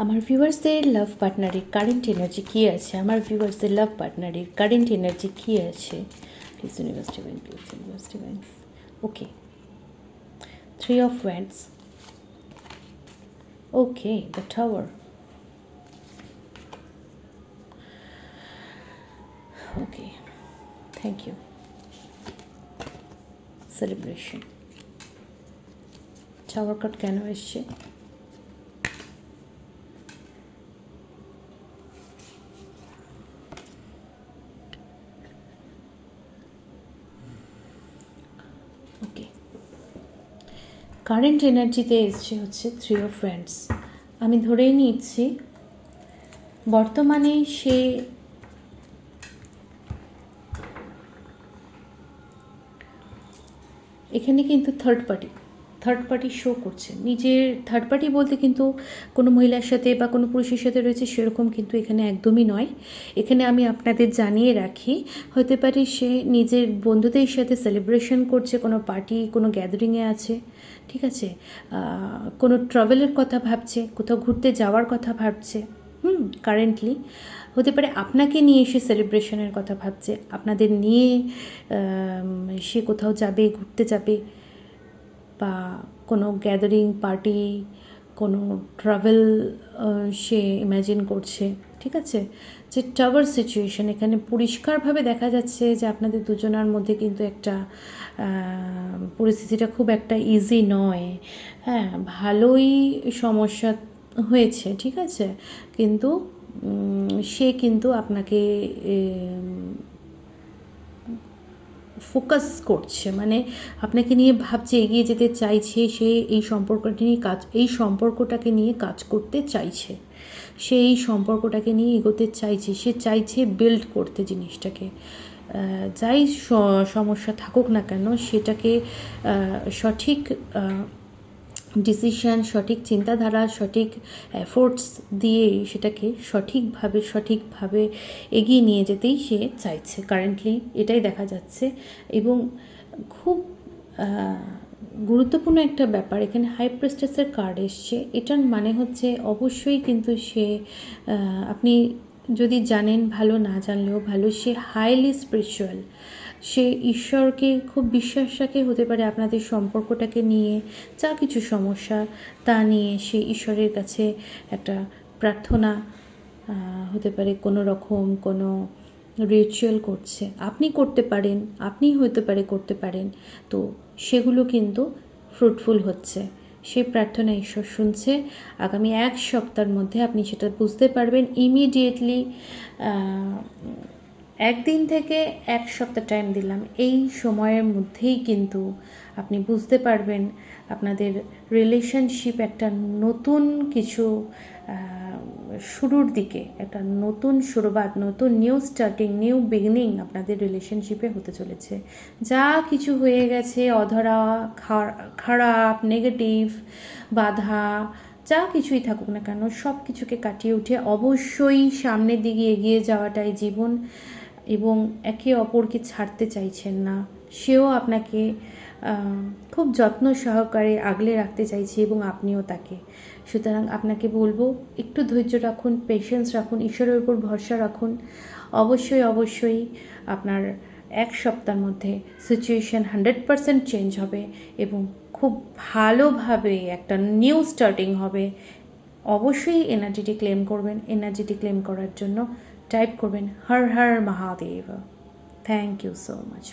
আমার ভিউয়ার্সদের লাভ পার্টনারের কারেন্ট এনার্জি কী আছে? আমার ভিউয়ার্সদের লাভ পার্টনারের কারেন্ট এনার্জি কী আছে? Please universe divine, please universe divine. Okay, 3 of Wands. Okay, the Tower. Okay, thank you. Celebration. Tower card কেন এসছে? ওকে, কারেন্ট এনার্জিতে এসছে হচ্ছে 3 of Wands. আমি ধরেই নিচ্ছি বর্তমানে সে এখানে কিন্তু থার্ড পার্টি শো করছে। নিজের থার্ড পার্টি বলতে কিন্তু কোনো মহিলার সাথে বা কোনো পুরুষের সাথে রয়েছে সেরকম কিন্তু এখানে একদমই নয়। এখানে আমি আপনাদের জানিয়ে রাখি, হতে পারে সে নিজের বন্ধুদের সাথে সেলিব্রেশন করছে, কোনো পার্টি, কোনো গ্যাদারিংয়ে আছে, ঠিক আছে, কোনো ট্রাভেলের কথা ভাবছে, কোথাও ঘুরতে যাওয়ার কথা ভাবছে। কারেন্টলি হতে পারে আপনাকে নিয়ে সে সেলিব্রেশনের কথা ভাবছে, আপনাদের নিয়ে সে কোথাও যাবে, ঘুরতে যাবে, বা কোনো গ্যাদারিং পার্টি, কোনো ট্রাভেল সে ইম্যাজিন করছে, ঠিক আছে। যে টাওয়ার সিচুয়েশন এখানে পরিষ্কারভাবে দেখা যাচ্ছে যে আপনাদের দুজনার মধ্যে কিন্তু একটা পরিস্থিতিটা খুব একটা ইজি নয়। হ্যাঁ, ভালোই সমস্যা হয়েছে, ঠিক আছে, কিন্তু সে কিন্তু আপনাকে ফোকাস করছে, মানে আপনাকে নিয়ে ভাবছে, এগিয়ে যেতে চাইছে, সে এই সম্পর্কটাকে নিয়ে কাজ করতে চাইছে, সে এই সম্পর্কটাকে নিয়ে এগোতে চাইছে, সে চাইছে বিল্ড করতে জিনিসটাকে। যাই সমস্যা থাকুক না কেন সেটাকে সঠিক ডিসিশান, সঠিক চিন্তাধারা, সঠিক এফোর্টস দিয়ে সেটাকে সঠিকভাবে এগিয়ে নিয়ে যেতেই সে চাইছে কারেন্টলি, এটাই দেখা যাচ্ছে। এবং খুব গুরুত্বপূর্ণ একটা ব্যাপার, এখানে হাই প্রেস্টেসের কার্ড এসছে। এটার মানে হচ্ছে অবশ্যই কিন্তু সে, আপনি যদি জানেন ভালো, না জানলেও ভালো, সে হাইলি স্পিরিচুয়াল, সে ঈশ্বরকে খুব বিশ্বাস রাখে। হতে পারে আপনাদের সম্পর্কটাকে নিয়ে যা কিছু সমস্যা তা নিয়ে সে ঈশ্বরের কাছে একটা প্রার্থনা, হতে পারে কোনো রকম কোনো রিচুয়াল করছে, আপনি করতে পারেন, আপনি হতে পারে করতে পারেন, তো সেগুলো কিন্তু ফ্রুটফুল হচ্ছে। সেই প্রার্থনা ঈশ্বর শুনছে। আগামী 1 সপ্তাহের মধ্যে আপনি সেটা বুঝতে পারবেন। ইমিডিয়েটলি 1 দিন থেকে 1 সপ্তাহ টাইম দিলাম, এই সময়ের মধ্যেই কিন্তু আপনি বুঝতে পারবেন আপনাদের রিলেশনশিপ একটা নতুন কিছু শুরুর দিকে, একটা নতুন শুরুবাত, নতুন নিউ স্টার্টিং, নিউ বিগিনিং আপনাদের রিলেশনশিপে হতে চলেছে। যা কিছু হয়ে গেছে অধরা, খারাপ, নেগেটিভ, বাধা, যা কিছুই থাকুক না কেন সব কিছুকে কাটিয়ে উঠে অবশ্যই সামনের দিকে এগিয়ে যাওয়াটাই জীবন। এবং একে অপরকে ছাড়তে চাইছেন না, সেও আপনাকে খুব যত্ন সহকারে আগলে রাখতে চাইছে এবং আপনিও তাকে। সুতরাং আপনাকে বলবো, একটু ধৈর্য রাখুন, পেশেন্স রাখুন, ঈশ্বরের উপর ভরসা রাখুন। অবশ্যই আপনার 1 সপ্তাহের মধ্যে সিচুয়েশান 100% চেঞ্জ হবে এবং খুব ভালোভাবে একটা নিউ স্টার্টিং হবে। অবশ্যই এনার্জিটি ক্লেম করবেন। এনার্জিটি ক্লেম করার জন্য টাইপ করবেন Har Har Mahadev. Thank you so much.